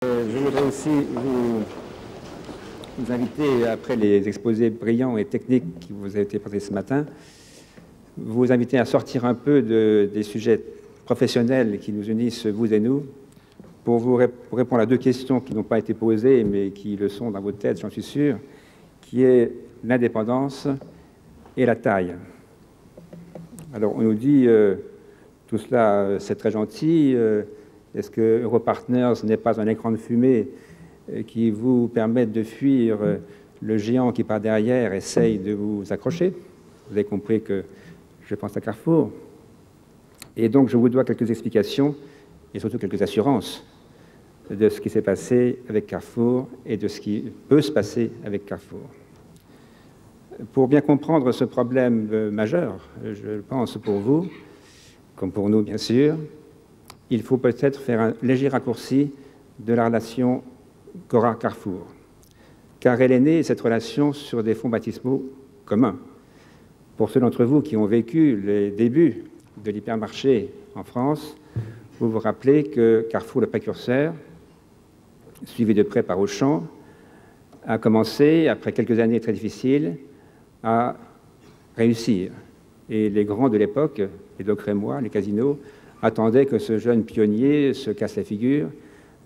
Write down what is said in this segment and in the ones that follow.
Je voudrais aussi vous inviter, après les exposés brillants et techniques qui vous ont été présentés ce matin, vous inviter à sortir un peu des sujets professionnels qui nous unissent, vous et nous, pour répondre à deux questions qui n'ont pas été posées, mais qui le sont dans vos têtes, j'en suis sûr, qui est l'indépendance et la taille. Alors, on nous dit, tout cela, c'est très gentil, est-ce que Europartners n'est pas un écran de fumée qui vous permet de fuir le géant qui, par derrière, essaye de vous accrocher? Vous avez compris que je pense à Carrefour. Et donc, je vous dois quelques explications et surtout quelques assurances de ce qui s'est passé avec Carrefour et de ce qui peut se passer avec Carrefour. Pour bien comprendre ce problème majeur, je pense pour vous, comme pour nous bien sûr, il faut peut-être faire un léger raccourci de la relation Cora-Carrefour, car elle est née, cette relation, sur des fonds baptismaux communs. Pour ceux d'entre vous qui ont vécu les débuts de l'hypermarché en France, vous vous rappelez que Carrefour, le précurseur, suivi de près par Auchan, a commencé, après quelques années très difficiles, à réussir. Et les grands de l'époque, les Docrémois, les casinos, attendaient que ce jeune pionnier se casse la figure,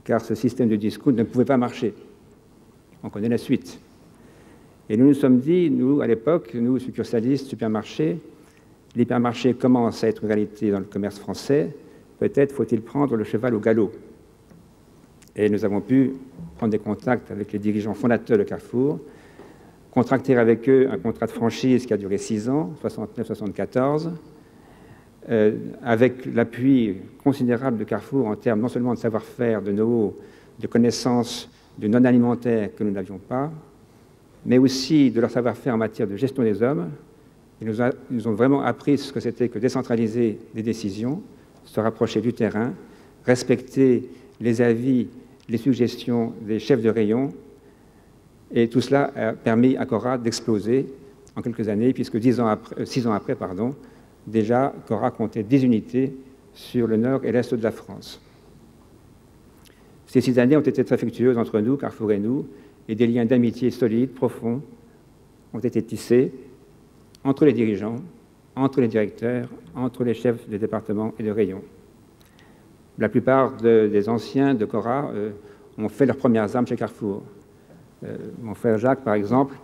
car ce système de discount ne pouvait pas marcher. On connaît la suite. Et nous nous sommes dit, nous, à l'époque, nous, succursalistes, supermarchés, l'hypermarché commence à être une réalité dans le commerce français, peut-être faut-il prendre le cheval au galop. Et nous avons pu prendre des contacts avec les dirigeants fondateurs de Carrefour, contracter avec eux un contrat de franchise qui a duré 6 ans, 69-74, avec l'appui considérable de Carrefour en termes non seulement de savoir-faire, de know-how, de connaissances, de non-alimentaire que nous n'avions pas, mais aussi de leur savoir-faire en matière de gestion des hommes. Ils nous ont vraiment appris ce que c'était que décentraliser des décisions, se rapprocher du terrain, respecter les avis, les suggestions des chefs de rayon. Et tout cela a permis à Cora d'exploser en quelques années, puisque 6 ans après, déjà, Cora comptait 10 unités sur le nord et l'est de la France. Ces 6 années ont été très fructueuses entre nous, Carrefour et nous, et des liens d'amitié solides, profonds, ont été tissés entre les dirigeants, entre les directeurs, entre les chefs de département et de rayon. La plupart des anciens de Cora ont fait leurs premières armes chez Carrefour. Mon frère Jacques, par exemple,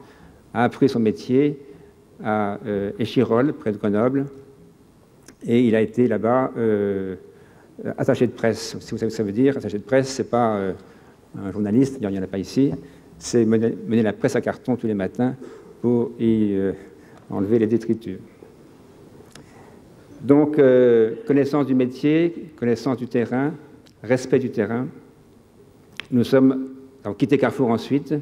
a appris son métier à Échirolles, près de Grenoble, et il a été là-bas attaché de presse. Si vous savez ce que ça veut dire, attaché de presse, ce n'est pas un journaliste, il n'y en a pas ici, c'est mener la presse à carton tous les matins pour y enlever les détritus. Donc, connaissance du métier, connaissance du terrain, respect du terrain. Nous avons quitté Carrefour ensuite,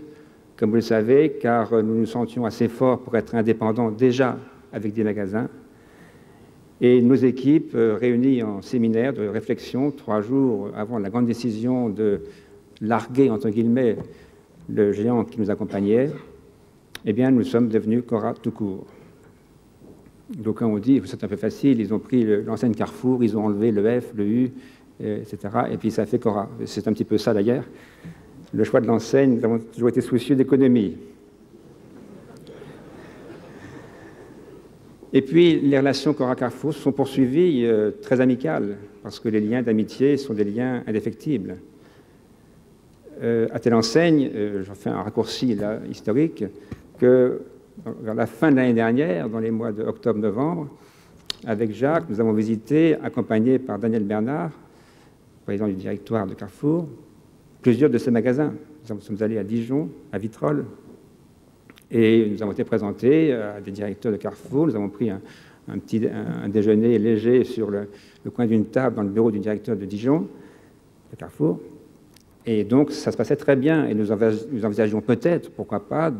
comme vous le savez, car nous nous sentions assez forts pour être indépendants déjà avec des magasins. Et nos équipes, réunies en séminaire de réflexion, 3 jours avant la grande décision de larguer, entre guillemets, le géant qui nous accompagnait, eh bien, nous sommes devenus Cora tout court. Donc, quand on dit, c'est un peu facile, ils ont pris l'enseigne Carrefour, ils ont enlevé le F, le U, etc., et puis ça fait Cora. C'est un petit peu ça, d'ailleurs. Le choix de l'enseigne, nous avons toujours été soucieux d'économie. Et puis, les relations Cora-Carrefour se sont poursuivies très amicales, parce que les liens d'amitié sont des liens indéfectibles. À telle enseigne, j'en fais un raccourci là, historique, que vers la fin de l'année dernière, dans les mois d'octobre-novembre, avec Jacques, nous avons visité, accompagnés par Daniel Bernard, président du directoire de Carrefour, plusieurs de ces magasins. Nous sommes allés à Dijon, à Vitrolles, et nous avons été présentés à des directeurs de Carrefour. Nous avons pris un déjeuner léger sur le coin d'une table dans le bureau du directeur de Dijon, de Carrefour. Et donc, ça se passait très bien, et nous envisagions peut-être, pourquoi pas,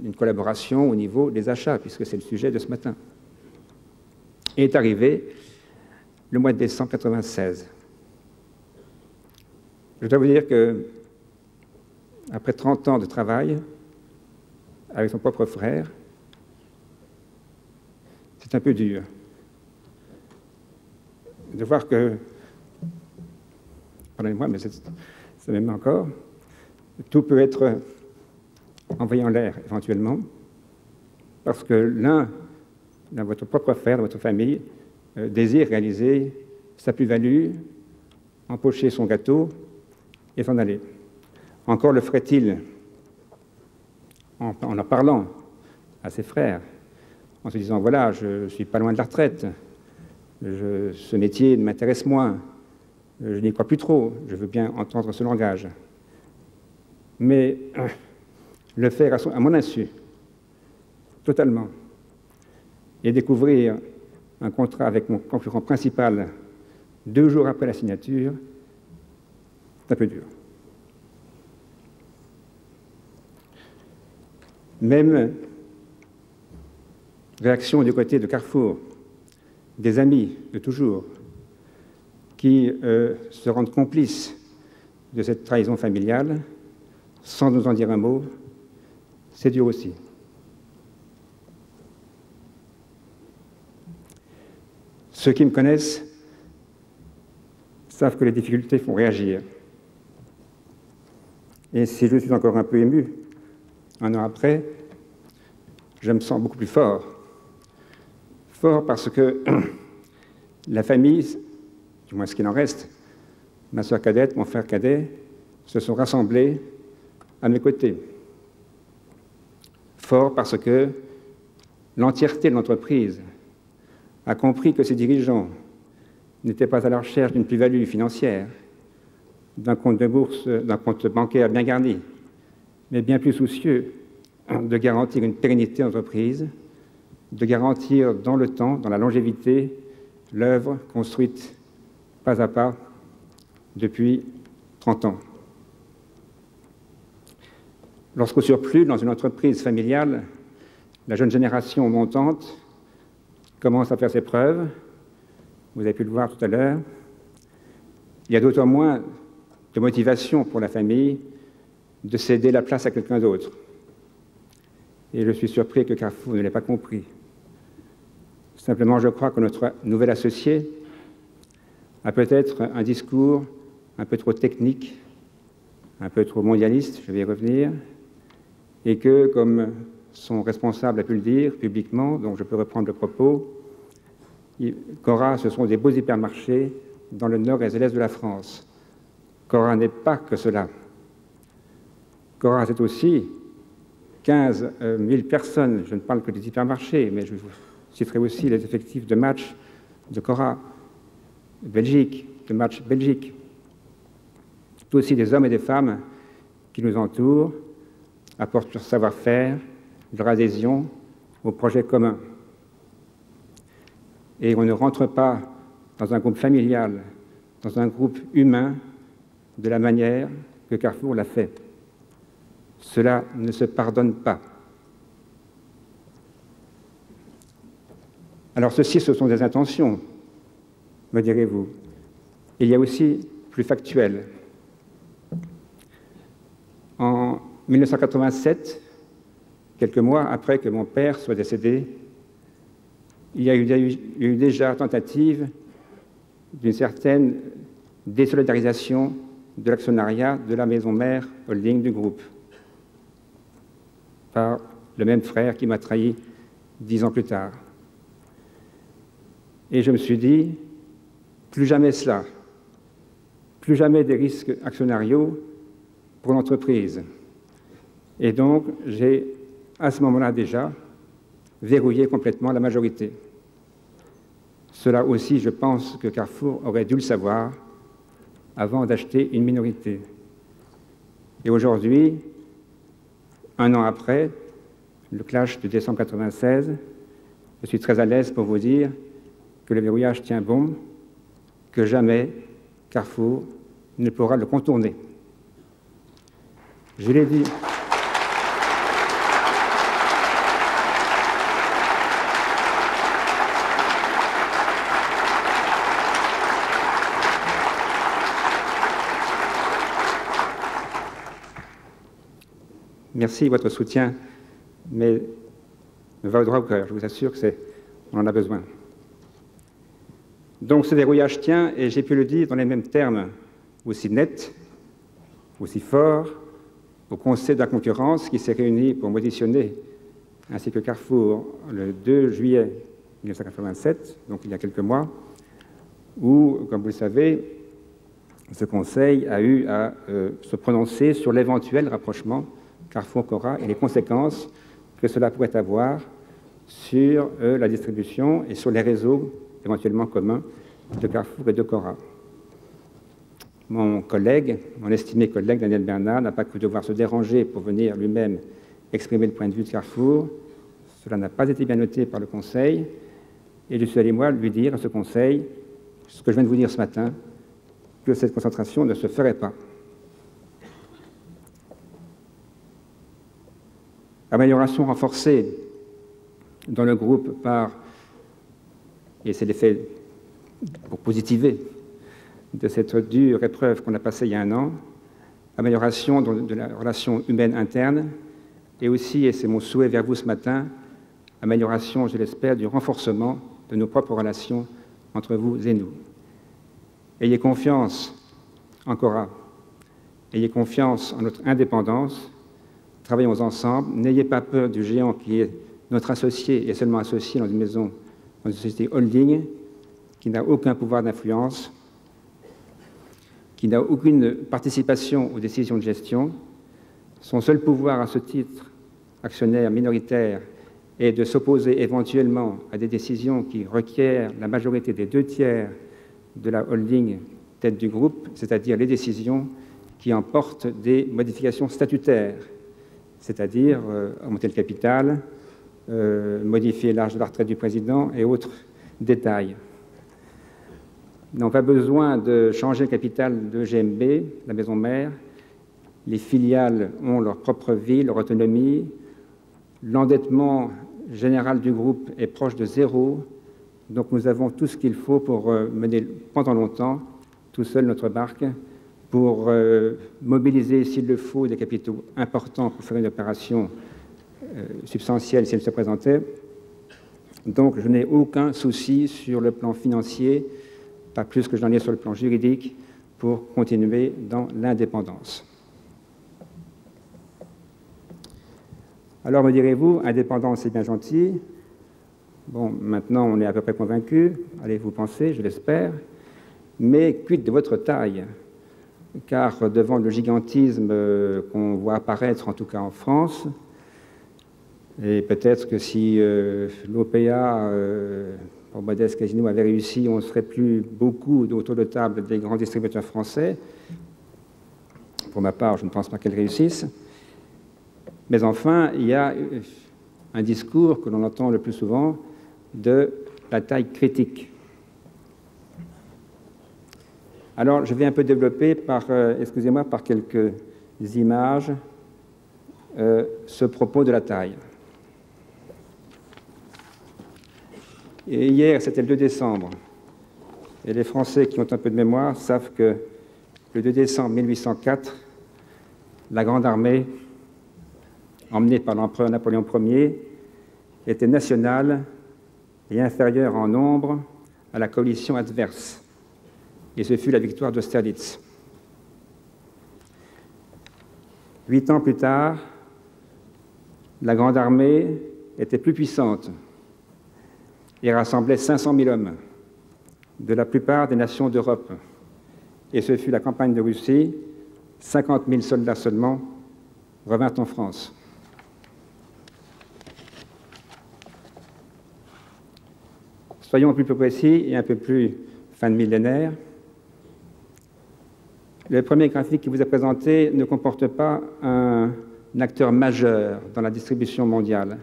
une collaboration au niveau des achats, puisque c'est le sujet de ce matin. Et est arrivé le mois de décembre 1996. Je dois vous dire que, après 30 ans de travail avec son propre frère, c'est un peu dur de voir que, pardonnez-moi, mais ça m'aime encore. Tout peut être envoyé en l'air, éventuellement, parce que l'un, dans votre propre affaire, dans votre famille, désire réaliser sa plus-value, empocher son gâteau et s'en aller. Encore le ferait-il en parlant à ses frères, en se disant « voilà, je ne suis pas loin de la retraite, ce métier ne m'intéresse moins, je n'y crois plus trop, je veux bien entendre ce langage. » Mais le faire à mon insu, totalement, et découvrir un contrat avec mon concurrent principal 2 jours après la signature, c'est un peu dur. Même réaction du côté de Carrefour, des amis de toujours, qui se rendent complices de cette trahison familiale, sans nous en dire un mot, c'est dur aussi. Ceux qui me connaissent savent que les difficultés font réagir. Et si je suis encore un peu ému, 1 an après, je me sens beaucoup plus fort. Fort parce que la famille, du moins ce qu'il en reste, ma sœur cadette, mon frère cadet, se sont rassemblés à mes côtés. Fort parce que l'entièreté de l'entreprise a compris que ses dirigeants n'étaient pas à la recherche d'une plus-value financière, d'un compte de bourse, d'un compte bancaire bien garni, mais bien plus soucieux de garantir une pérennité d'entreprise, de garantir dans le temps, dans la longévité, l'œuvre construite pas à pas depuis 30 ans. Lorsqu'au surplus, dans une entreprise familiale, la jeune génération montante commence à faire ses preuves, vous avez pu le voir tout à l'heure, il y a d'autant moins de motivation pour la famille de céder la place à quelqu'un d'autre. Et je suis surpris que Carrefour ne l'ait pas compris. Simplement, je crois que notre nouvel associé a peut-être un discours un peu trop technique, un peu trop mondialiste, je vais y revenir, et que, comme son responsable a pu le dire publiquement, donc je peux reprendre le propos, Cora, ce sont des beaux hypermarchés dans le nord et l'est de la France. Cora n'est pas que cela. Cora, c'est aussi 15 000 personnes, je ne parle que des hypermarchés, mais je vous citerai aussi les effectifs de match de Cora, Belgique, de match Belgique. C'est aussi des hommes et des femmes qui nous entourent, apportent leur savoir-faire, leur adhésion au projet commun. Et on ne rentre pas dans un groupe familial, dans un groupe humain, de la manière que Carrefour l'a fait. Cela ne se pardonne pas. Alors ceci, ce sont des intentions, me direz-vous. Il y a aussi plus factuel. En 1987, quelques mois après que mon père soit décédé, il y a eu déjà tentative d'une certaine désolidarisation de l'actionnariat de la maison mère holding du groupe par le même frère qui m'a trahi 10 ans plus tard. Et je me suis dit, plus jamais cela, plus jamais des risques actionnariaux pour l'entreprise. Et donc, j'ai, à ce moment-là déjà, verrouillé complètement la majorité. Cela aussi, je pense que Carrefour aurait dû le savoir avant d'acheter une minorité. Et aujourd'hui, 1 an après, le clash de décembre 1996, je suis très à l'aise pour vous dire que le verrouillage tient bon, que jamais Carrefour ne pourra le contourner. Je l'ai dit. Merci de votre soutien, mais va au droit au cœur, je vous assure qu'on en a besoin. Donc ce verrouillage tient, et j'ai pu le dire dans les mêmes termes aussi nets, aussi fort, au Conseil de la concurrence qui s'est réuni pour m'auditionner, ainsi que Carrefour, le 2 juillet 1987, donc il y a quelques mois, où, comme vous le savez, ce Conseil a eu à se prononcer sur l'éventuel rapprochement Carrefour-Cora et les conséquences que cela pourrait avoir sur la distribution et sur les réseaux éventuellement communs de Carrefour et de Cora. Mon collègue, mon estimé collègue Daniel Bernard, n'a pas cru devoir se déranger pour venir lui-même exprimer le point de vue de Carrefour. Cela n'a pas été bien noté par le Conseil, et je suis allé, moi, lui dire à ce Conseil ce que je viens de vous dire ce matin, que cette concentration ne se ferait pas. Amélioration renforcée dans le groupe par, et c'est l'effet pour positiver de cette dure épreuve qu'on a passée il y a un an, amélioration de la relation humaine interne, et aussi, et c'est mon souhait vers vous ce matin, amélioration, je l'espère, du renforcement de nos propres relations entre vous et nous. Ayez confiance en Cora, ayez confiance en notre indépendance, travaillons ensemble, n'ayez pas peur du géant qui est notre associé et seulement associé dans une maison, dans une société holding, qui n'a aucun pouvoir d'influence, qui n'a aucune participation aux décisions de gestion. Son seul pouvoir à ce titre, actionnaire minoritaire, est de s'opposer éventuellement à des décisions qui requièrent la majorité des 2/3 de la holding tête du groupe, c'est-à-dire les décisions qui emportent des modifications statutaires, c'est-à-dire augmenter le capital, modifier l'âge de la retraite du président et autres détails. Nous n'avons pas besoin de changer le capital de GMB, la maison mère. Les filiales ont leur propre vie, leur autonomie. L'endettement général du groupe est proche de zéro. Donc nous avons tout ce qu'il faut pour mener pendant longtemps, tout seul, notre barque, pour mobiliser, s'il le faut, des capitaux importants pour faire une opération substantielle si elle se présentait. Donc je n'ai aucun souci sur le plan financier, pas plus que j'en ai sur le plan juridique, pour continuer dans l'indépendance. Alors me direz-vous, indépendance c'est bien gentil. Bon, maintenant on est à peu près convaincu, allez-vous penser, je l'espère, mais quid de votre taille? Car devant le gigantisme qu'on voit apparaître, en tout cas en France, et peut-être que si l'OPA, pour Modeste Casino, avait réussi, on ne serait plus beaucoup autour de table des grands distributeurs français. Pour ma part, je ne pense pas qu'elle réussisse. Mais enfin, il y a un discours que l'on entend le plus souvent de la taille critique. Alors, je vais un peu développer excusez-moi, par quelques images ce propos de la taille. Et hier, c'était le 2 décembre, et les Français qui ont un peu de mémoire savent que le 2 décembre 1804, la Grande Armée, emmenée par l'empereur Napoléon Ier, était nationale et inférieure en nombre à la coalition adverse. Et ce fut la victoire d'Austerlitz. 8 ans plus tard, la Grande Armée était plus puissante et rassemblait 500 000 hommes de la plupart des nations d'Europe. Et ce fut la campagne de Russie, 50 000 soldats seulement revinrent en France. Soyons un peu plus précis et un peu plus fin de millénaire. Le premier graphique qui vous est présenté ne comporte pas un acteur majeur dans la distribution mondiale.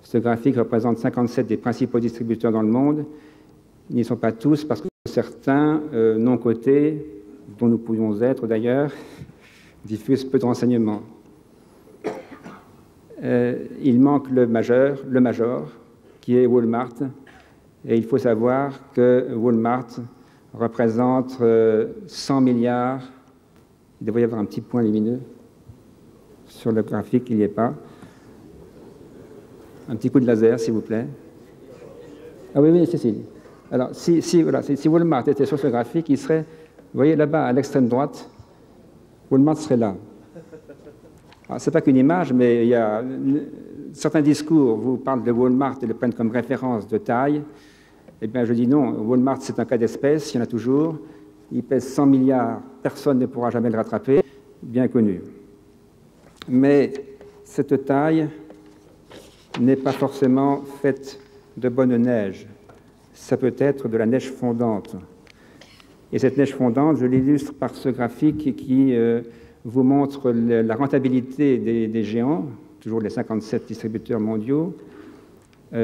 Ce graphique représente 57 des principaux distributeurs dans le monde. Ils n'y sont pas tous parce que certains non cotés, dont nous pourrions être d'ailleurs, diffusent peu de renseignements. Il manque le major, qui est Walmart. Et il faut savoir que Walmart représente 100 milliards. Il devrait y avoir un petit point lumineux sur le graphique, il n'y est pas. Un petit coup de laser, s'il vous plaît. Ah oui, Cécile. Alors, si Walmart était sur ce graphique, il serait, vous voyez là-bas, à l'extrême droite, Walmart serait là. Ce n'est pas qu'une image, mais il y a certains discours vous parlent de Walmart et le prennent comme référence de taille. Eh bien, je dis non, Walmart, c'est un cas d'espèce, il y en a toujours. Il pèse 100 milliards, personne ne pourra jamais le rattraper, bien connu. Mais cette taille n'est pas forcément faite de bonne neige. Ça peut être de la neige fondante. Et cette neige fondante, je l'illustre par ce graphique qui vous montre la rentabilité des géants, toujours les 57 distributeurs mondiaux,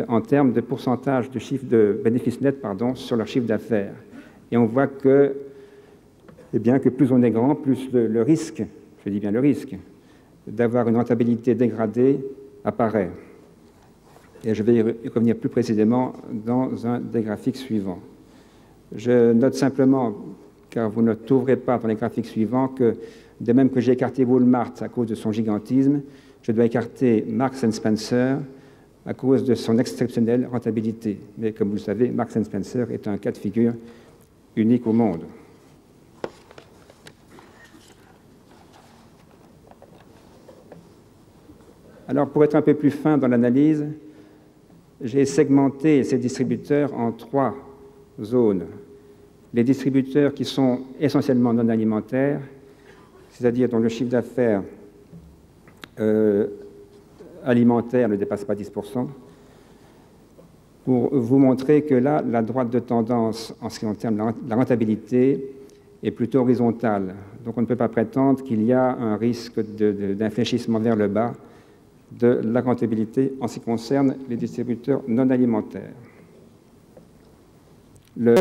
en termes de pourcentage de bénéfices nets sur leur chiffre d'affaires. Et on voit que, que plus on est grand, plus le risque, je dis bien le risque, d'avoir une rentabilité dégradée apparaît. Et je vais y revenir plus précisément dans un des graphiques suivants. Je note simplement, car vous ne trouverez pas dans les graphiques suivants, que de même que j'ai écarté Walmart à cause de son gigantisme, je dois écarter Marks & Spencer à cause de son exceptionnelle rentabilité. Mais comme vous le savez, Marks & Spencer est un cas de figure unique au monde. Alors, pour être un peu plus fin dans l'analyse, j'ai segmenté ces distributeurs en 3 zones. Les distributeurs qui sont essentiellement non alimentaires, c'est-à-dire dont le chiffre d'affaires alimentaire ne dépasse pas 10%, pour vous montrer que là, la droite de tendance en ce qui concerne la rentabilité est plutôt horizontale. Donc on ne peut pas prétendre qu'il y a un risque d'infléchissement vers le bas de la rentabilité en ce qui concerne les distributeurs non alimentaires.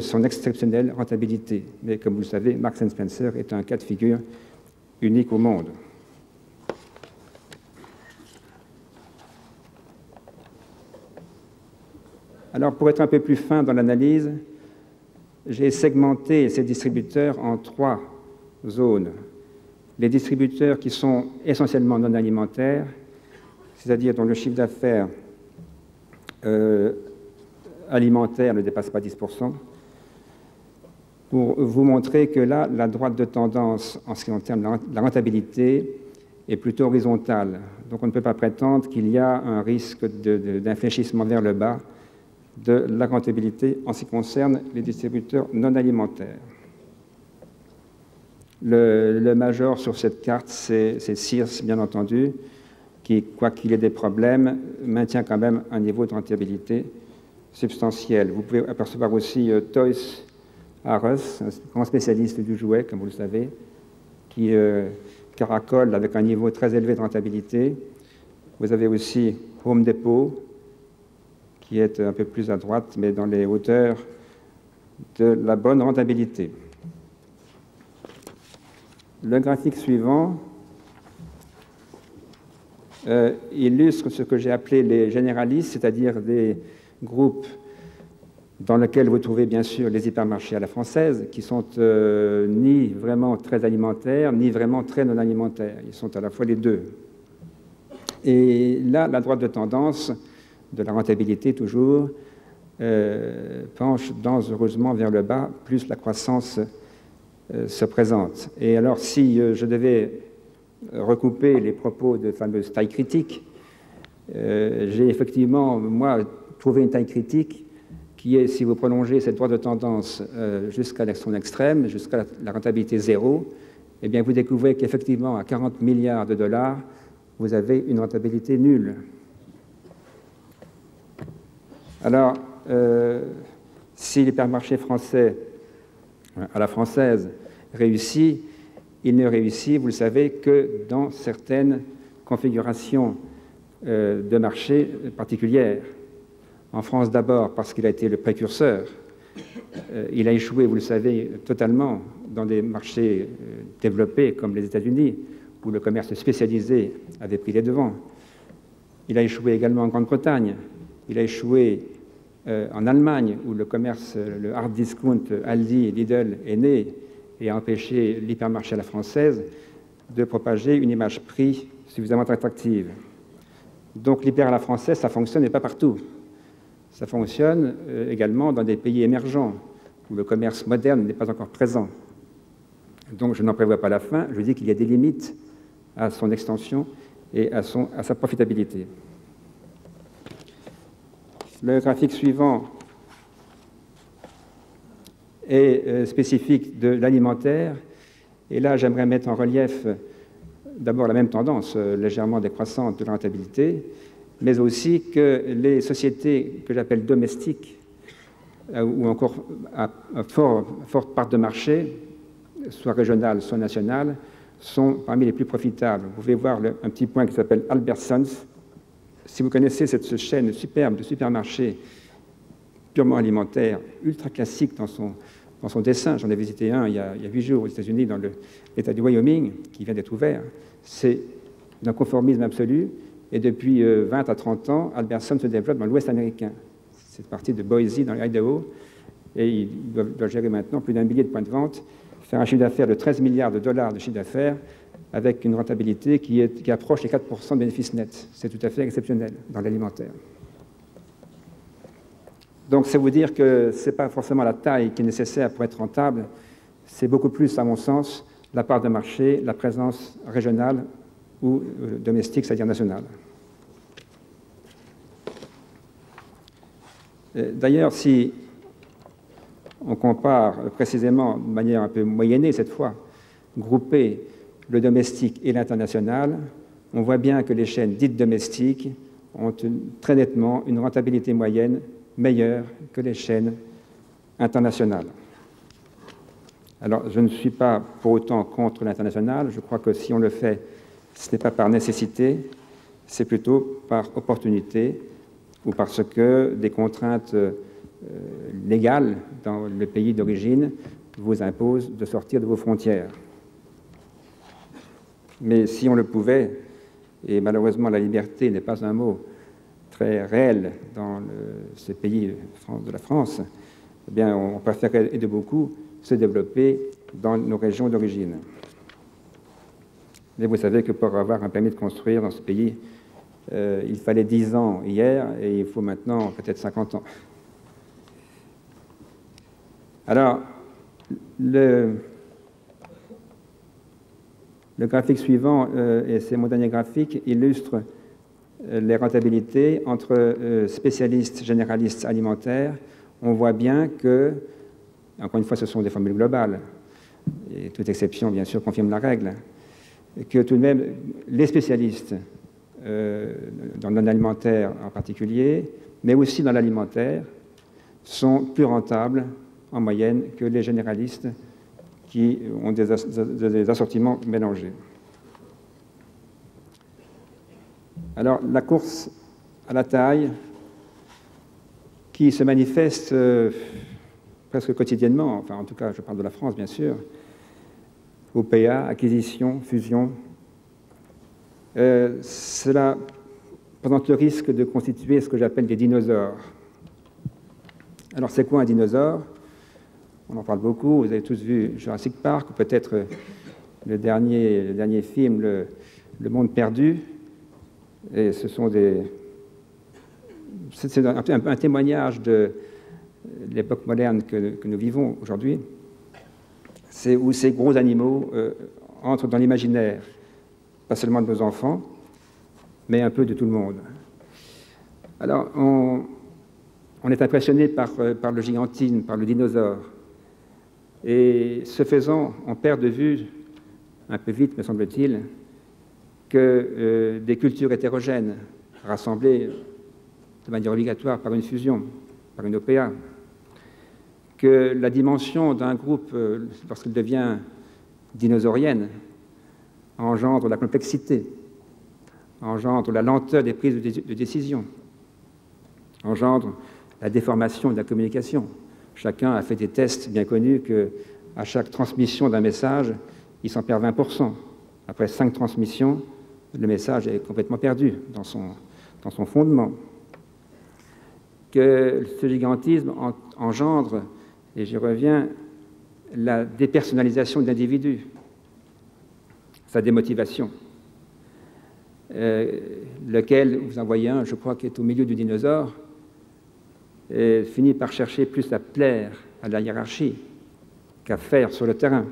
Son exceptionnelle rentabilité. Mais comme vous le savez, Marks & Spencer est un cas de figure unique au monde. Alors, pour être un peu plus fin dans l'analyse, j'ai segmenté ces distributeurs en 3 zones. Les distributeurs qui sont essentiellement non alimentaires, c'est-à-dire dont le chiffre d'affaires alimentaire ne dépasse pas 10%, pour vous montrer que là, la droite de tendance en ce qui concerne la rentabilité est plutôt horizontale. Donc on ne peut pas prétendre qu'il y a un risque d'infléchissement vers le bas de la rentabilité en ce qui concerne les distributeurs non alimentaires. Le major sur cette carte, c'est Sears, bien entendu, qui, quoi qu'il ait des problèmes, maintient quand même un niveau de rentabilité substantiel. Vous pouvez apercevoir aussi Toys R Us, un grand spécialiste du jouet, comme vous le savez, qui caracole avec un niveau très élevé de rentabilité. Vous avez aussi Home Depot, qui est un peu plus à droite, mais dans les hauteurs de la bonne rentabilité. Le graphique suivant illustre ce que j'ai appelé les généralistes, c'est-à-dire des groupes dans lesquels vous trouvez bien sûr les hypermarchés à la française, qui sont ni vraiment très alimentaires, ni vraiment très non alimentaires. Ils sont à la fois les deux. Et là, la droite de tendance de la rentabilité, toujours, penche dangereusement vers le bas, plus la croissance se présente. Et alors, si je devais recouper les propos de fameuse taille critique, j'ai effectivement, moi, trouvé une taille critique qui est, si vous prolongez cette droite de tendance jusqu'à son extrême, jusqu'à la rentabilité zéro, eh bien, vous découvrez qu'effectivement, à 40 milliards de dollars, vous avez une rentabilité nulle. Alors, si l'hypermarché français, à la française, réussit, il ne réussit, vous le savez, que dans certaines configurations de marché particulières. En France d'abord parce qu'il a été le précurseur. Il a échoué, vous le savez, totalement dans des marchés développés comme les États-Unis, où le commerce spécialisé avait pris les devants. Il a échoué également en Grande-Bretagne. Il a échoué en Allemagne, où le commerce, le hard discount Aldi et Lidl est né et a empêché l'hypermarché à la française de propager une image prix suffisamment attractive. Donc l'hyper à la française, ça fonctionne, mais pas partout. Ça fonctionne également dans des pays émergents, où le commerce moderne n'est pas encore présent. Donc je n'en prévois pas la fin, je dis qu'il y a des limites à son extension et à sa profitabilité. Le graphique suivant est spécifique de l'alimentaire. Et là, j'aimerais mettre en relief d'abord la même tendance légèrement décroissante de la rentabilité, mais aussi que les sociétés que j'appelle domestiques, ou encore à forte part de marché, soit régionale, soit nationale, sont parmi les plus profitables. Vous pouvez voir un petit point qui s'appelle Albertsons. Si vous connaissez cette chaîne superbe de supermarchés purement alimentaires, ultra classique dans son dessin, j'en ai visité un il y a 8 jours aux États-Unis, dans l'État du Wyoming, qui vient d'être ouvert, c'est d'un conformisme absolu, et depuis 20 à 30 ans, Albertsons se développe dans l'Ouest américain. C'est parti de Boise, dans l'Idaho, et il doit gérer maintenant plus d'1 millier de points de vente, faire un chiffre d'affaires de 13 milliards de dollars de chiffre d'affaires, avec une rentabilité qui approche les 4% de bénéfices nets. C'est tout à fait exceptionnel dans l'alimentaire. Donc, c'est vous dire que ce n'est pas forcément la taille qui est nécessaire pour être rentable, c'est beaucoup plus, à mon sens, la part de marché, la présence régionale ou domestique, c'est-à-dire nationale. D'ailleurs, si on compare précisément, de manière un peu moyennée cette fois, groupée le domestique et l'international, on voit bien que les chaînes dites domestiques ont très nettement une rentabilité moyenne meilleure que les chaînes internationales. Alors, je ne suis pas pour autant contre l'international. Je crois que si on le fait, ce n'est pas par nécessité, c'est plutôt par opportunité ou parce que des contraintes légales dans le pays d'origine vous imposent de sortir de vos frontières. Mais si on le pouvait, et malheureusement la liberté n'est pas un mot très réel dans ces pays de la France, eh bien on préférerait de beaucoup se développer dans nos régions d'origine. Mais vous savez que pour avoir un permis de construire dans ce pays, il fallait 10 ans hier et il faut maintenant peut-être 50 ans. Alors, le graphique suivant, et c'est mon dernier graphique, illustre les rentabilités entre spécialistes, généralistes alimentaires. On voit bien que, encore une fois, ce sont des formules globales, et toute exception, bien sûr, confirme la règle, que tout de même, les spécialistes, dans l'alimentaire en particulier, mais aussi dans l'alimentaire, sont plus rentables en moyenne que les généralistes qui ont des assortiments mélangés. Alors, la course à la taille, qui se manifeste presque quotidiennement, enfin en tout cas je parle de la France bien sûr, OPA, acquisition, fusion, cela présente le risque de constituer ce que j'appelle des dinosaures. Alors c'est quoi un dinosaure? On en parle beaucoup, vous avez tous vu Jurassic Park, ou peut-être le dernier film, Le Monde Perdu, et ce sont c'est un témoignage de l'époque moderne que nous vivons aujourd'hui, c'est où ces gros animaux entrent dans l'imaginaire, pas seulement de nos enfants, mais un peu de tout le monde. Alors, on est impressionné par le gigantisme, par le dinosaure, et ce faisant, on perd de vue, un peu vite me semble-t-il, que des cultures hétérogènes, rassemblées de manière obligatoire par une fusion, par une OPA, que la dimension d'un groupe, lorsqu'il devient dinosaurienne, engendre la complexité, engendre la lenteur des prises de décision, engendre la déformation de la communication. Chacun a fait des tests bien connus qu'à chaque transmission d'un message, il s'en perd 20%. Après 5 transmissions, le message est complètement perdu dans son fondement. Que ce gigantisme engendre, et j'y reviens, la dépersonnalisation de l'individu, sa démotivation, lequel, vous en voyez un, je crois, qui est au milieu du dinosaure, finit par chercher plus à plaire à la hiérarchie qu'à faire sur le terrain.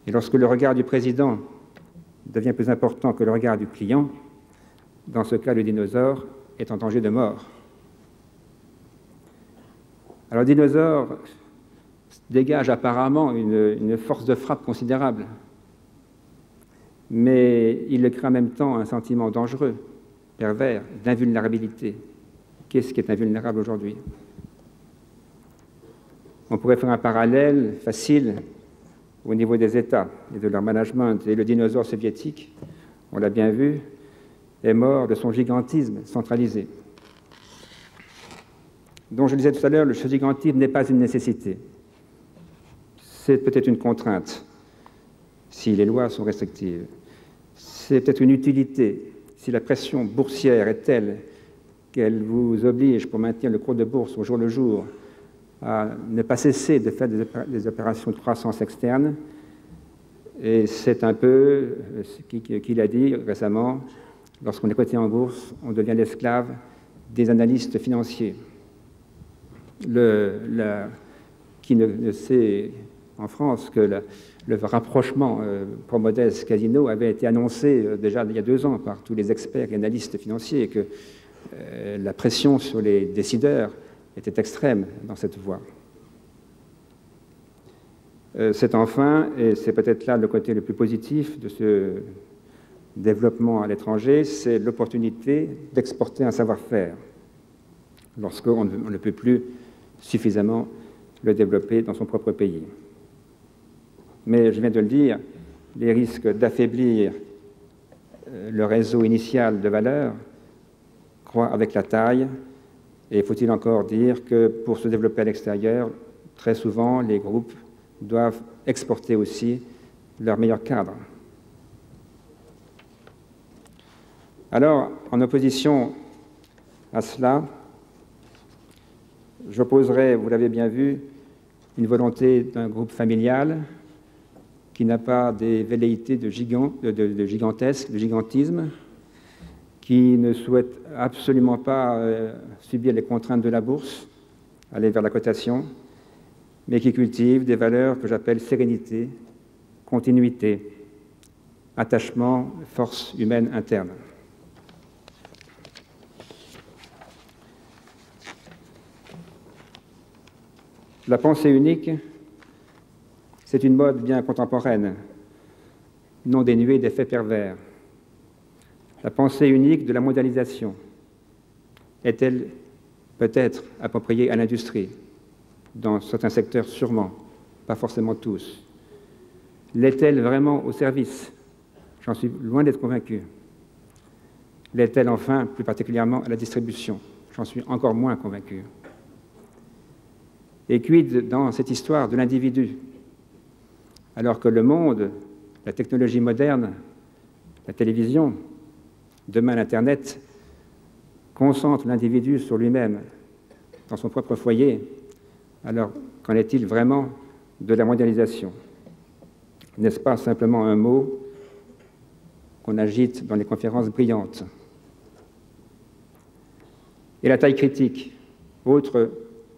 Et lorsque le regard du président devient plus important que le regard du client, dans ce cas, le dinosaure est en danger de mort. Alors, le dinosaure dégage apparemment une force de frappe considérable, mais il crée en même temps un sentiment dangereux, pervers, d'invulnérabilité. Qu'est-ce qui est invulnérable aujourd'hui? On pourrait faire un parallèle facile au niveau des États et de leur management. Et le dinosaure soviétique, on l'a bien vu, est mort de son gigantisme centralisé. Donc, je le disais tout à l'heure, ce gigantisme n'est pas une nécessité. C'est peut-être une contrainte, si les lois sont restrictives. C'est peut-être une utilité, si la pression boursière est telle qu'elle vous oblige, pour maintenir le cours de bourse au jour le jour, à ne pas cesser de faire des opérations de croissance externe. Et c'est un peu ce qu'il a dit récemment, lorsqu'on est coté en bourse, on devient l'esclave des analystes financiers. Qui ne sait en France que le rapprochement Promodès-Casino avait été annoncé déjà il y a 2 ans par tous les experts et analystes financiers, et que la pression sur les décideurs était extrême dans cette voie. C'est enfin, et c'est peut-être là le côté le plus positif de ce développement à l'étranger, c'est l'opportunité d'exporter un savoir-faire lorsqu'on ne peut plus suffisamment le développer dans son propre pays. Mais je viens de le dire, les risques d'affaiblir le réseau initial de valeur croît avec la taille, et faut-il encore dire que pour se développer à l'extérieur, très souvent, les groupes doivent exporter aussi leurs meilleurs cadres. Alors, en opposition à cela, j'opposerai, vous l'avez bien vu, une volonté d'un groupe familial qui n'a pas des velléités de gigantesque, de gigantisme, qui ne souhaite absolument pas subir les contraintes de la bourse, aller vers la cotation, mais qui cultive des valeurs que j'appelle sérénité, continuité, attachement, force humaine interne. La pensée unique, c'est une mode bien contemporaine, non dénuée d'effets pervers. La pensée unique de la mondialisation est-elle peut-être appropriée à l'industrie? Dans certains secteurs, sûrement, pas forcément tous. L'est-elle vraiment au service? J'en suis loin d'être convaincu. L'est-elle enfin, plus particulièrement, à la distribution? J'en suis encore moins convaincu. Et quid dans cette histoire de l'individu? Alors que le monde, la technologie moderne, la télévision, demain l'Internet, concentre l'individu sur lui-même, dans son propre foyer, alors qu'en est-il vraiment de la mondialisation? N'est-ce pas simplement un mot qu'on agite dans les conférences brillantes? Et la taille critique, autre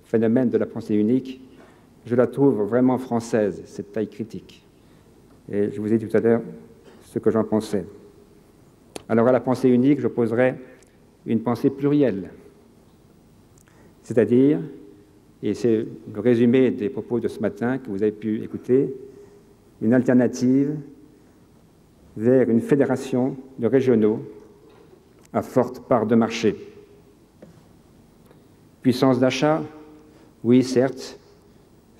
phénomène de la pensée unique, je la trouve vraiment française, cette taille critique. Et je vous ai dit tout à l'heure ce que j'en pensais. Alors à la pensée unique, j'opposerais une pensée plurielle, c'est-à-dire, et c'est le résumé des propos de ce matin que vous avez pu écouter, une alternative vers une fédération de régionaux à forte part de marché. Puissance d'achat, oui, certes,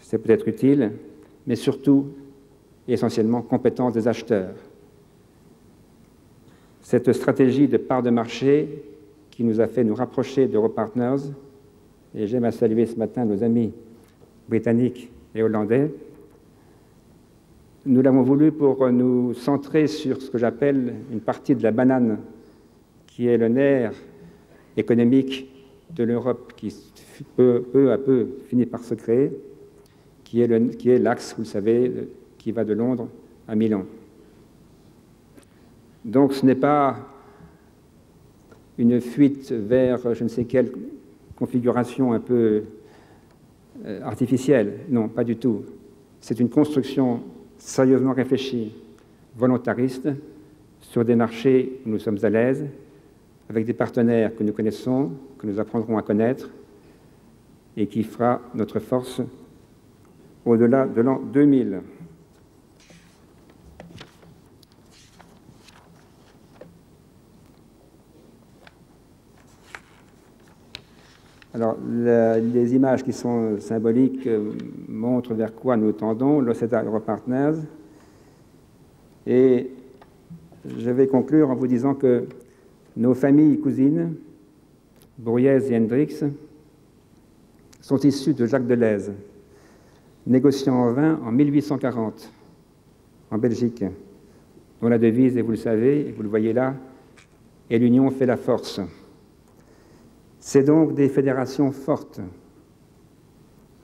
c'est peut-être utile, mais surtout, et essentiellement, compétence des acheteurs. Cette stratégie de part de marché qui nous a fait nous rapprocher d'Europartners, et j'aime à saluer ce matin nos amis britanniques et hollandais, nous l'avons voulu pour nous centrer sur ce que j'appelle une partie de la banane qui est le nerf économique de l'Europe qui peu à peu finit par se créer, qui est l'axe, vous le savez, qui va de Londres à Milan. Donc ce n'est pas une fuite vers je ne sais quelle configuration un peu artificielle, non, pas du tout. C'est une construction sérieusement réfléchi, volontariste, sur des marchés où nous sommes à l'aise, avec des partenaires que nous connaissons, que nous apprendrons à connaître, et qui fera notre force au-delà de l'an 2000. Alors, les images qui sont symboliques montrent vers quoi nous tendons, l'Oceda Europartners. Et je vais conclure en vous disant que nos familles cousines, Bourriez et Hendrix, sont issues de Jacques Delèze, négociant en vin en 1840 en Belgique, dont la devise, et vous le savez, et vous le voyez là, est l'union fait la force. C'est donc des fédérations fortes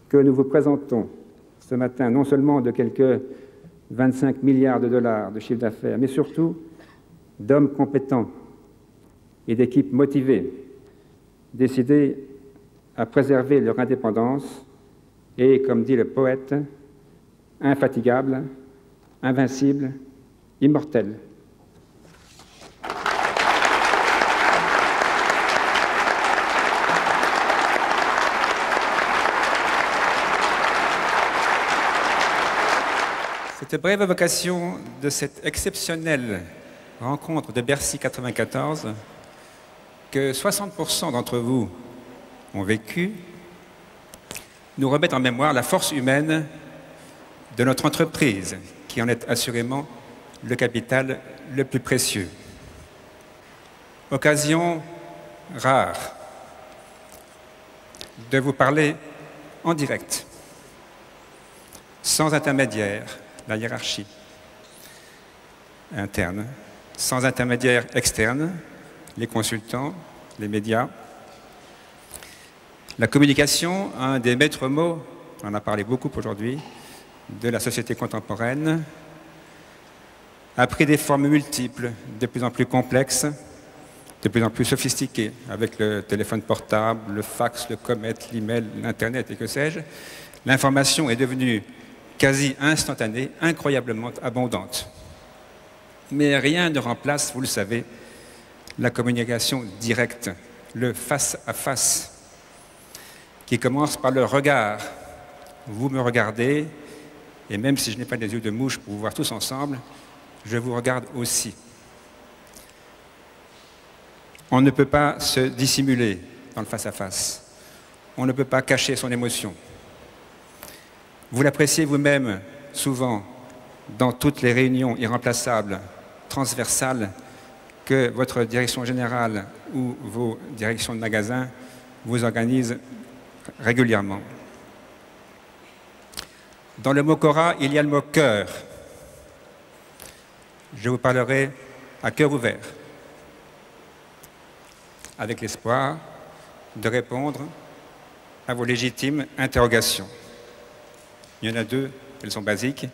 que nous vous présentons ce matin, non seulement de quelques 25 milliards de dollars de chiffre d'affaires, mais surtout d'hommes compétents et d'équipes motivées, décidées à préserver leur indépendance et, comme dit le poète, infatigables, invincibles, immortels. Cette brève évocation de cette exceptionnelle rencontre de Bercy 94, que 60% d'entre vous ont vécu, nous remettent en mémoire la force humaine de notre entreprise, qui en est assurément le capital le plus précieux. Occasion rare de vous parler en direct, sans intermédiaire, la hiérarchie interne, sans intermédiaire externe, les consultants, les médias. La communication, un des maîtres mots, on en a parlé beaucoup aujourd'hui, de la société contemporaine, a pris des formes multiples, de plus en plus complexes, de plus en plus sophistiquées, avec le téléphone portable, le fax, le comet, l'email, l'Internet et que sais-je. L'information est devenue quasi instantanée, incroyablement abondante. Mais rien ne remplace, vous le savez, la communication directe, le face-à-face, qui commence par le regard. Vous me regardez, et même si je n'ai pas des yeux de mouche pour vous voir tous ensemble, je vous regarde aussi. On ne peut pas se dissimuler dans le face-à-face. On ne peut pas cacher son émotion. Vous l'appréciez vous-même souvent dans toutes les réunions irremplaçables, transversales, que votre direction générale ou vos directions de magasin vous organisent régulièrement. Dans le mot Cora, il y a le mot cœur. Je vous parlerai à cœur ouvert, avec l'espoir de répondre à vos légitimes interrogations. Il y en a deux, elles sont basiques.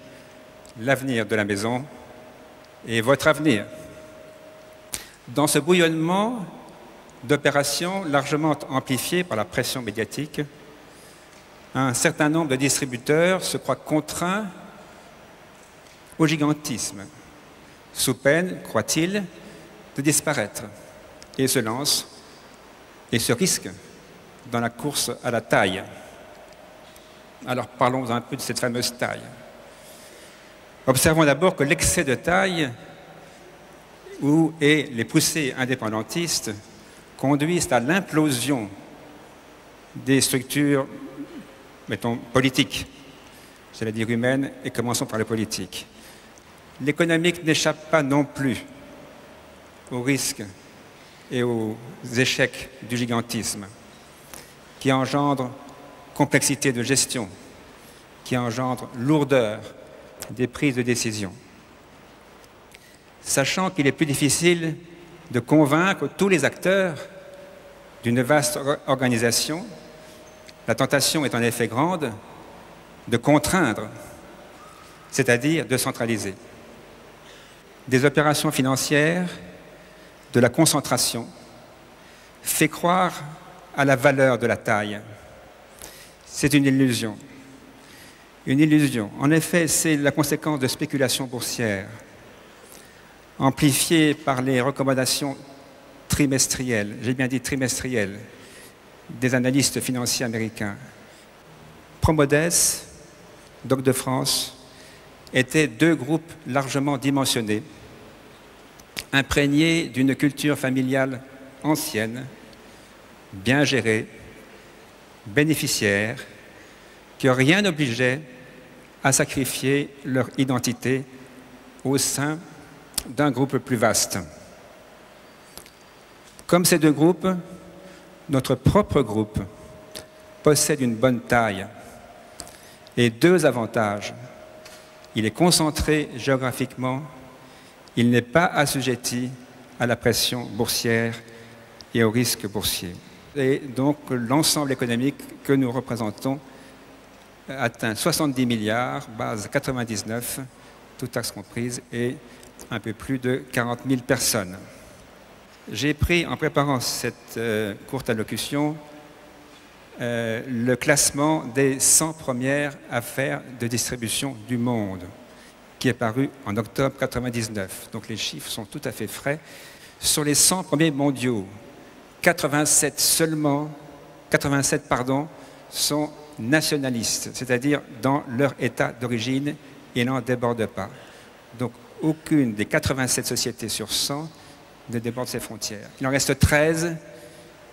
L'avenir de la maison et votre avenir. Dans ce bouillonnement d'opérations largement amplifiées par la pression médiatique, un certain nombre de distributeurs se croient contraints au gigantisme, sous peine, croient-ils, de disparaître, et se lancent et se risquent dans la course à la taille. Alors parlons un peu de cette fameuse taille. Observons d'abord que l'excès de taille et les poussées indépendantistes conduisent à l'implosion des structures, mettons, politiques, j'allais dire humaines, et commençons par le politique. L'économique n'échappe pas non plus aux risques et aux échecs du gigantisme, qui engendre complexité de gestion, qui engendre lourdeur des prises de décision. Sachant qu'il est plus difficile de convaincre tous les acteurs d'une vaste organisation, la tentation est en effet grande de contraindre, c'est-à-dire de centraliser. Des opérations financières, de la concentration, fait croire à la valeur de la taille. C'est une illusion. Une illusion. En effet, c'est la conséquence de spéculations boursières, amplifiées par les recommandations trimestrielles, j'ai bien dit trimestrielles, des analystes financiers américains. Promodes, Doc de France, étaient deux groupes largement dimensionnés, imprégnés d'une culture familiale ancienne, bien gérée, bénéficiaire, que rien n'obligeait à sacrifier leur identité au sein d'un groupe plus vaste. Comme ces deux groupes, notre propre groupe possède une bonne taille et deux avantages. Il est concentré géographiquement, il n'est pas assujetti à la pression boursière et au risque boursier. Et donc l'ensemble économique que nous représentons atteint 70 milliards, base 99, toutes taxes comprises, et un peu plus de 40 000 personnes. J'ai pris, en préparant cette courte allocution, le classement des 100 premières affaires de distribution du monde, qui est paru en octobre 1999. Donc les chiffres sont tout à fait frais. Sur les 100 premiers mondiaux, 87 sont nationalistes, c'est-à-dire dans leur état d'origine et n'en débordent pas. Donc aucune des 87 sociétés sur 100 ne déborde ses frontières. Il en reste 13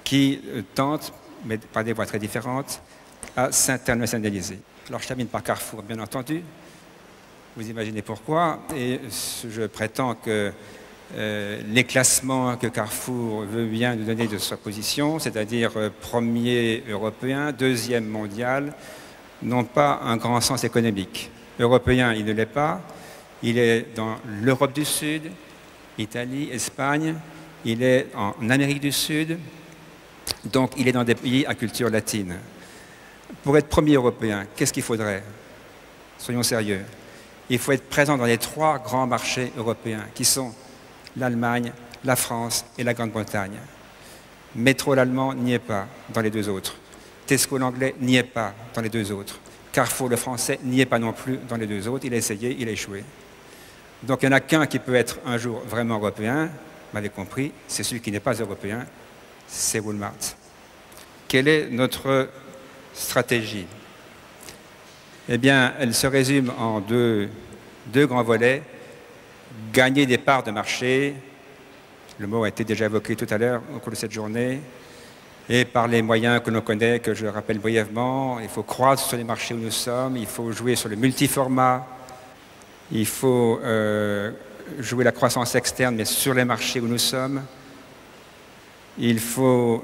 qui tentent, mais par des voies très différentes, à s'internationaliser. Alors je termine par Carrefour, bien entendu. Vous imaginez pourquoi. Et je prétends que les classements que Carrefour veut bien nous donner de sa position, c'est-à-dire premier européen, deuxième mondial, n'ont pas un grand sens économique. Européen, il ne l'est pas. Il est dans l'Europe du Sud, Italie, Espagne. Il est en Amérique du Sud. Donc, il est dans des pays à culture latine. Pour être premier européen, qu'est-ce qu'il faudrait? Soyons sérieux. Il faut être présent dans les trois grands marchés européens, qui sont l'Allemagne, la France et la Grande-Bretagne. Métro l'allemand n'y est pas dans les deux autres. Tesco l'anglais n'y est pas dans les deux autres. Carrefour le français n'y est pas non plus dans les deux autres. Il a essayé, il a échoué. Donc il n'y en a qu'un qui peut être un jour vraiment européen, vous m'avez compris, c'est celui qui n'est pas européen, c'est Walmart. Quelle est notre stratégie? Eh bien, elle se résume en deux grands volets. Gagner des parts de marché, le mot a été déjà évoqué tout à l'heure au cours de cette journée, et par les moyens que l'on connaît, que je rappelle brièvement, il faut croître sur les marchés où nous sommes, il faut jouer sur le multiformat, il faut jouer la croissance externe, mais sur les marchés où nous sommes, il faut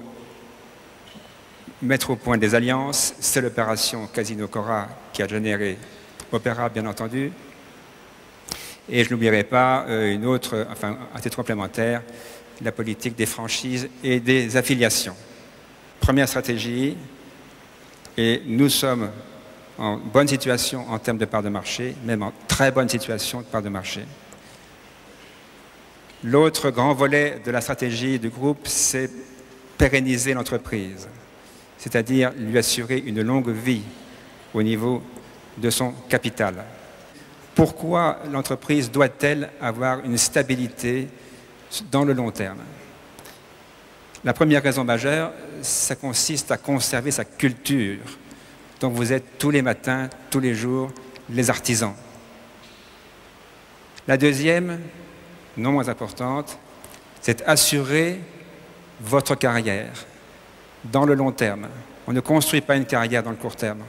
mettre au point des alliances, c'est l'opération Casino Cora qui a généré Opéra, bien entendu. Et je n'oublierai pas une autre, enfin, à titre complémentaire, la politique des franchises et des affiliations. Première stratégie, et nous sommes en bonne situation en termes de part de marché, même en très bonne situation de part de marché. L'autre grand volet de la stratégie du groupe, c'est pérenniser l'entreprise, c'est-à-dire lui assurer une longue vie au niveau de son capital. Pourquoi l'entreprise doit-elle avoir une stabilité dans le long terme? La première raison majeure, ça consiste à conserver sa culture. Donc vous êtes tous les matins, tous les jours, les artisans. La deuxième, non moins importante, c'est assurer votre carrière dans le long terme. On ne construit pas une carrière dans le court terme.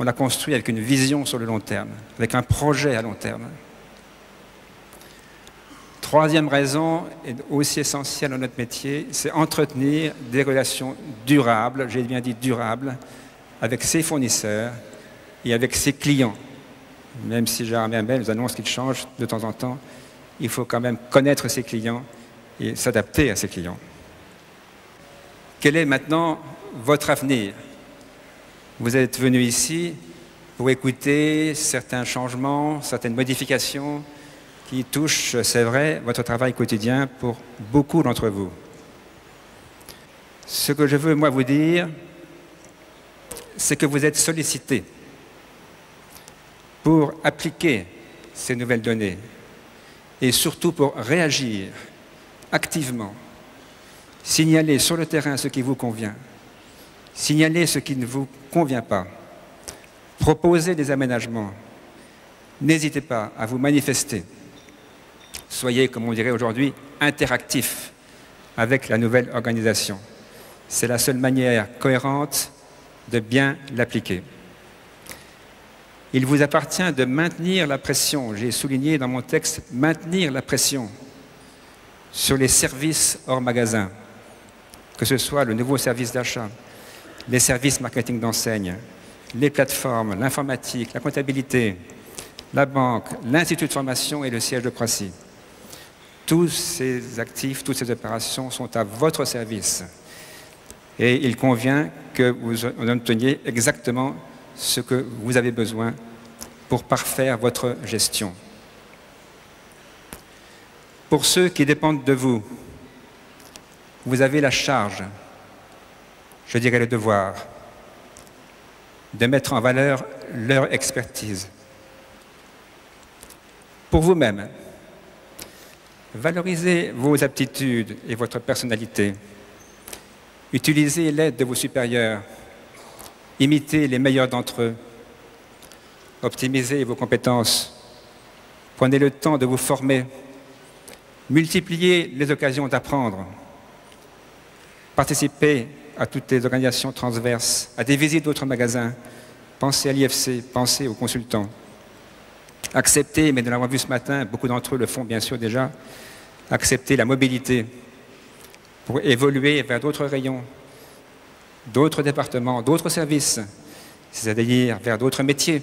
On la construit avec une vision sur le long terme, avec un projet à long terme. Troisième raison, et aussi essentielle dans notre métier, c'est entretenir des relations durables, j'ai bien dit durables, avec ses fournisseurs et avec ses clients. Même si Gérard Mermet nous annonce qu'il change de temps en temps, il faut quand même connaître ses clients et s'adapter à ses clients. Quel est maintenant votre avenir? Vous êtes venu ici pour écouter certains changements, certaines modifications qui touchent, c'est vrai, votre travail quotidien pour beaucoup d'entre vous. Ce que je veux, moi, vous dire, c'est que vous êtes sollicités pour appliquer ces nouvelles données et surtout pour réagir activement, signaler sur le terrain ce qui vous convient, signaler ce qui ne vous convient pas, proposer des aménagements. N'hésitez pas à vous manifester. Soyez, comme on dirait aujourd'hui, interactifs avec la nouvelle organisation. C'est la seule manière cohérente de bien l'appliquer. Il vous appartient de maintenir la pression, j'ai souligné dans mon texte, maintenir la pression sur les services hors magasin, que ce soit le nouveau service d'achat, les services marketing d'enseigne, les plateformes, l'informatique, la comptabilité, la banque, l'institut de formation et le siège de Croissy. Tous ces actifs, toutes ces opérations sont à votre service. Et il convient que vous en obteniez exactement ce que vous avez besoin pour parfaire votre gestion. Pour ceux qui dépendent de vous, vous avez la charge, je dirais le devoir, de mettre en valeur leur expertise. Pour vous-même, valorisez vos aptitudes et votre personnalité. Utilisez l'aide de vos supérieurs. Imitez les meilleurs d'entre eux. Optimisez vos compétences. Prenez le temps de vous former. Multipliez les occasions d'apprendre. Participez à toutes les organisations transverses, à des visites d'autres magasins. Pensez à l'IFC, pensez aux consultants. Acceptez, mais nous l'avons vu ce matin, beaucoup d'entre eux le font bien sûr déjà, acceptez la mobilité pour évoluer vers d'autres rayons, d'autres départements, d'autres services, c'est-à-dire vers d'autres métiers,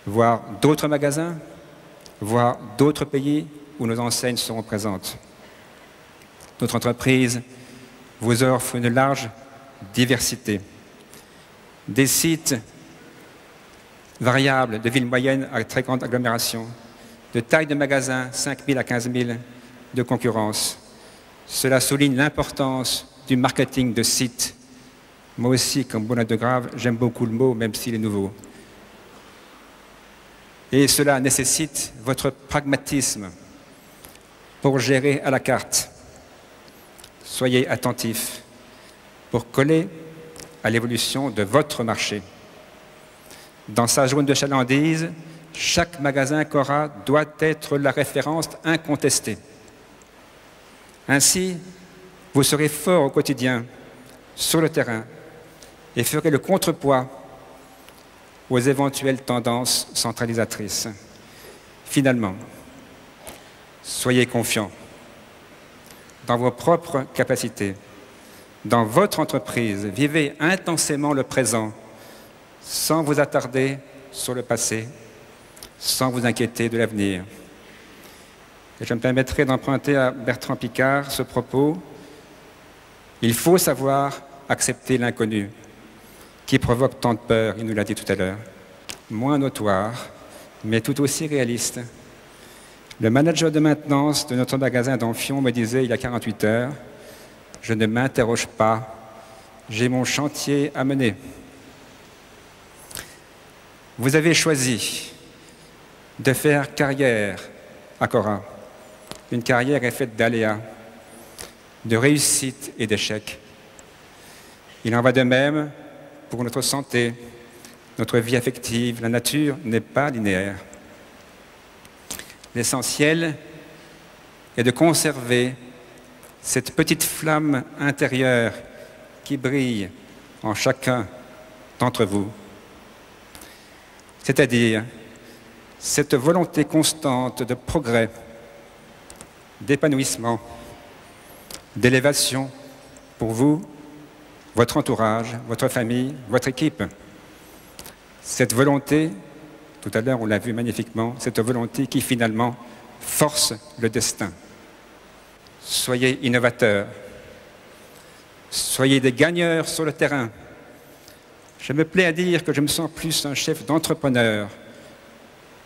voire d'autres magasins, voire d'autres pays où nos enseignes seront présentes. Notre entreprise vous offre une large diversité. Des sites variables de villes moyennes à très grande agglomération, de taille de magasins 5 000 à 15 000 de concurrence. Cela souligne l'importance du marketing de site. Moi aussi, comme Benoît de Grave, j'aime beaucoup le mot, même s'il est nouveau. Et cela nécessite votre pragmatisme pour gérer à la carte. Soyez attentifs pour coller à l'évolution de votre marché. Dans sa zone de chalandise, chaque magasin Cora doit être la référence incontestée. Ainsi, vous serez fort au quotidien, sur le terrain, et ferez le contrepoids aux éventuelles tendances centralisatrices. Finalement, soyez confiants dans vos propres capacités, dans votre entreprise. Vivez intensément le présent, sans vous attarder sur le passé, sans vous inquiéter de l'avenir. Et je me permettrai d'emprunter à Bertrand Piccard ce propos. Il faut savoir accepter l'inconnu, qui provoque tant de peur, il nous l'a dit tout à l'heure, moins notoire, mais tout aussi réaliste. Le manager de maintenance de notre magasin d'Amphion me disait il y a 48 heures, « Je ne m'interroge pas, j'ai mon chantier à mener ». Vous avez choisi de faire carrière à Cora. Une carrière est faite d'aléas, de réussites et d'échecs. Il en va de même pour notre santé, notre vie affective. La nature n'est pas linéaire. L'essentiel est de conserver cette petite flamme intérieure qui brille en chacun d'entre vous. C'est-à-dire cette volonté constante de progrès, d'épanouissement, d'élévation pour vous, votre entourage, votre famille, votre équipe. Cette volonté, tout à l'heure on l'a vu magnifiquement, cette volonté qui finalement force le destin. Soyez innovateurs, soyez des gagneurs sur le terrain. Je me plais à dire que je me sens plus un chef d'entrepreneur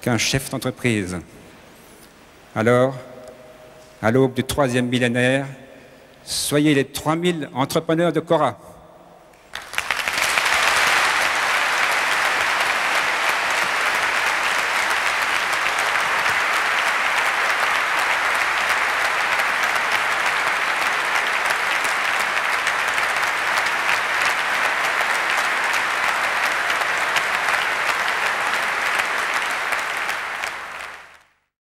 qu'un chef d'entreprise. Alors, à l'aube du 3e millénaire, soyez les 3000 entrepreneurs de Cora.